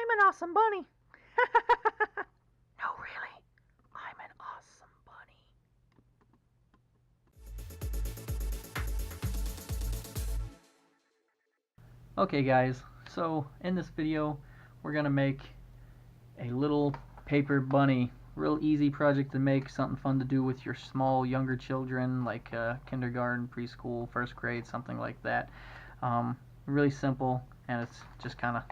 I'm an awesome bunny. No, really. I'm an awesome bunny. Okay guys, so in this video we're gonna make a little paper bunny. Real easy project to make, something fun to do with your small younger children, like kindergarten, preschool, first grade, something like that. Really simple, and it's just kind of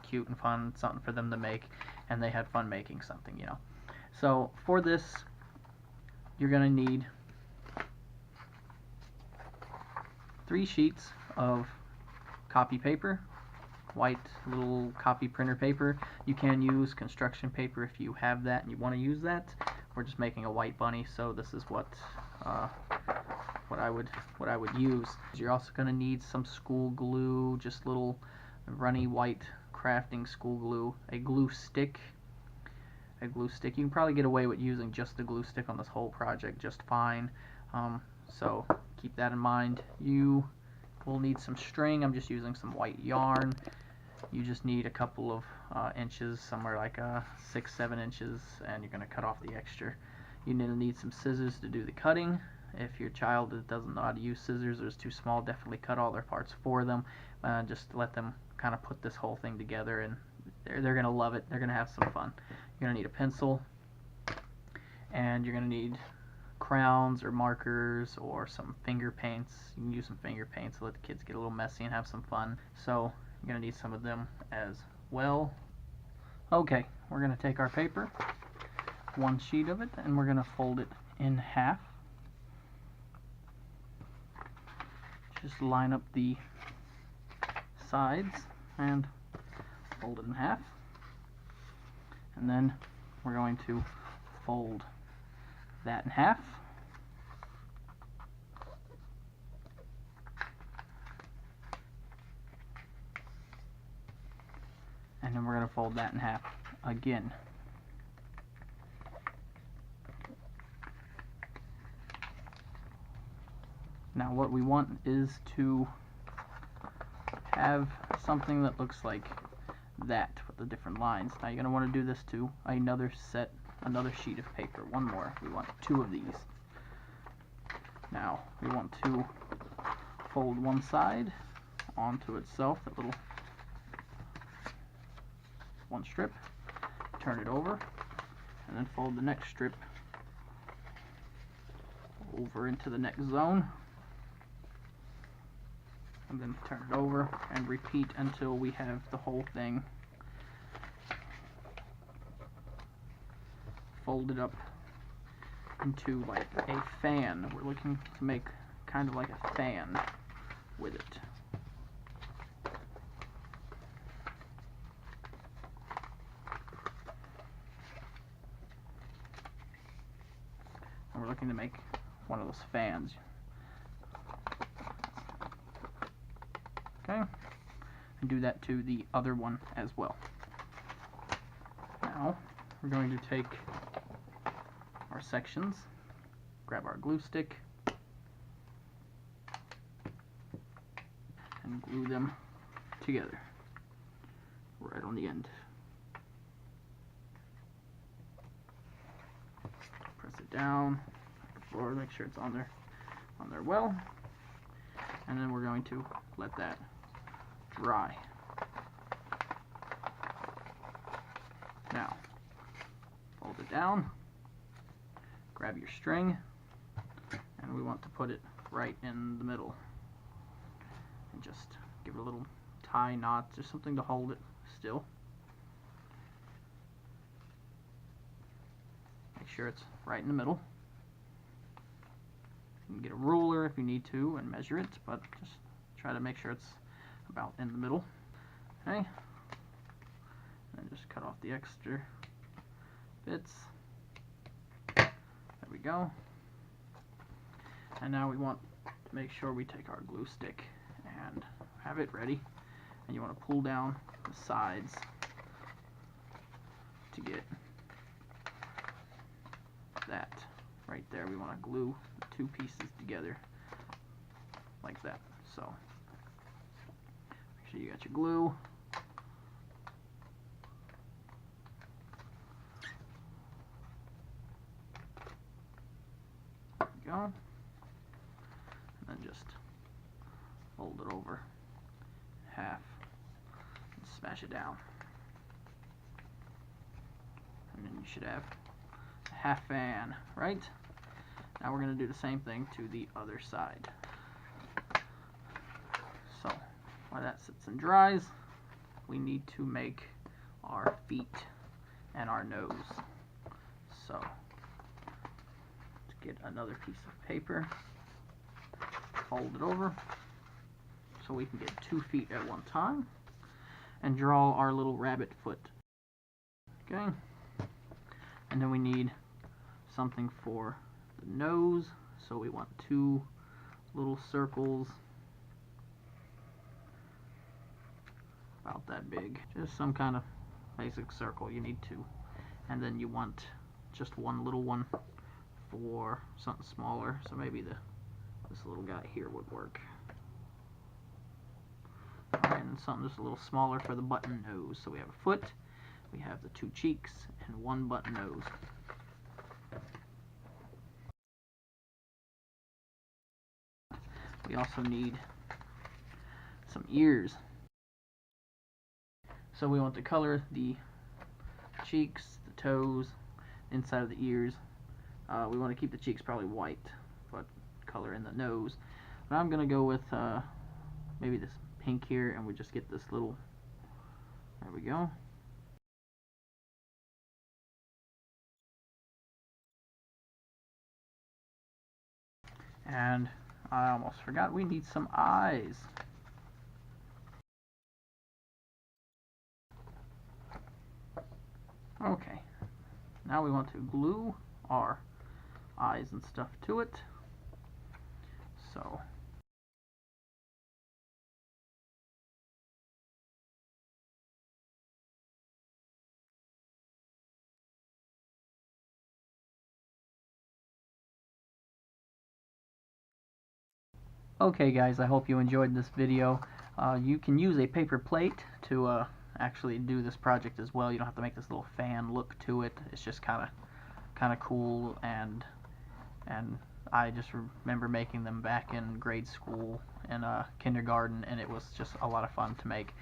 cute and fun, something for them to make, and they had fun making something, you know. So for this you're gonna need 3 sheets of copy paper, white little copy printer paper. You can use construction paper if you have that and you want to use that. We're just making a white bunny, so this is what I would use. You're also going to need some school glue, just little runny white crafting school glue, a glue stick. You can probably get away with using just the glue stick on this whole project just fine. So keep that in mind. You will need some string. I'm just using some white yarn. You just need a couple of inches, somewhere like 6-7 inches, and you're going to cut off the extra. You're going to need some scissors to do the cutting. If your child doesn't know how to use scissors or is too small, definitely cut all their parts for them. Just let them kind of put this whole thing together, and they're going to love it. They're going to have some fun. You're going to need a pencil, and you're going to need crowns or markers or some finger paints. You can use some finger paints to let the kids get a little messy and have some fun. So you're going to need some of them as well. Okay, we're going to take our paper, 1 sheet of it, and we're going to fold it in half. Just line up the sides and fold it in half. And then we're going to fold that in half. And then we're going to fold that in half again. Now what we want is to have something that looks like that with the different lines. Now you're going to want to do this to another sheet of paper. One more. We want 2 of these. Now we want to fold one side onto itself, that little one strip, turn it over, and then fold the next strip over into the next zone, and then turn it over and repeat until we have the whole thing folded up into like a fan. We're looking to make kind of like a fan with it. And we're looking to make one of those fans. Okay, and do that to the other one as well. Now we're going to take our sections, grab our glue stick, and glue them together right on the end. Press it down or make sure it's on there well, and then we're going to let that dry. Now fold it down, grab your string, and we want to put it right in the middle, and just give it a little tie, knot, just something to hold it still. Make sure it's right in the middle. You can get a ruler if you need to and measure it, but just try to make sure it's about in the middle. Okay, and then just cut off the extra bits. There we go. And now we want to make sure we take our glue stick and have it ready, and you want to pull down the sides to get that right there. We want to glue the 2 pieces together like that. So make sure you got your glue, smash it down. And then you should have a half fan, right? Now we're going to do the same thing to the other side. So while that sits and dries, we need to make our feet and our nose. So let's get another piece of paper, fold it over so we can get 2 feet at one time, and draw our little rabbit foot. Okay, and then we need something for the nose, so we want 2 little circles about that big, just some kind of basic circle you need to, and then you want just one little one for something smaller, so maybe this little guy here would work. Alright, and something just a little smaller for the button nose. So we have a foot, we have the 2 cheeks, and 1 button nose. We also need some ears. So we want to color the cheeks, the toes, inside of the ears. We want to keep the cheeks probably white, but color in the nose. But I'm going to go with maybe this pink here, and we just get this little, there we go. And I almost forgot, we need some eyes. Okay, now we want to glue our eyes and stuff to it. So okay guys, I hope you enjoyed this video. You can use a paper plate to actually do this project as well. You don't have to make this little fan look to it. It's just kind of cool, and I just remember making them back in grade school and kindergarten, and it was just a lot of fun to make.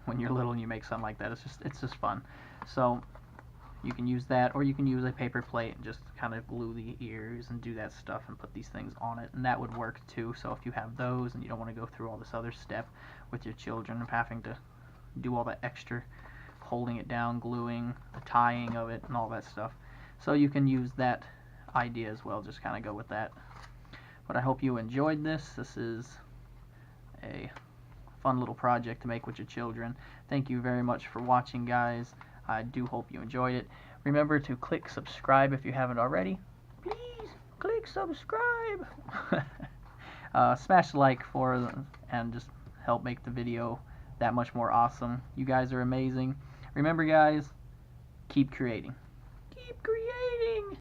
When you're little and you make something like that, it's just fun. So you can use that, or you can use a paper plate and just kind of glue the ears and do that stuff and put these things on it, and that would work too. So if you have those and you don't want to go through all this other step with your children of having to do all that extra holding it down, gluing, the tying of it, and all that stuff, so you can use that idea as well. Just kind of go with that. But I hope you enjoyed this. This is a fun little project to make with your children. Thank you very much for watching, guys. I do hope you enjoyed it. Remember to click subscribe if you haven't already. Please click subscribe. Smash the like and just help make the video that much more awesome. You guys are amazing. Remember, guys, keep creating. Keep creating.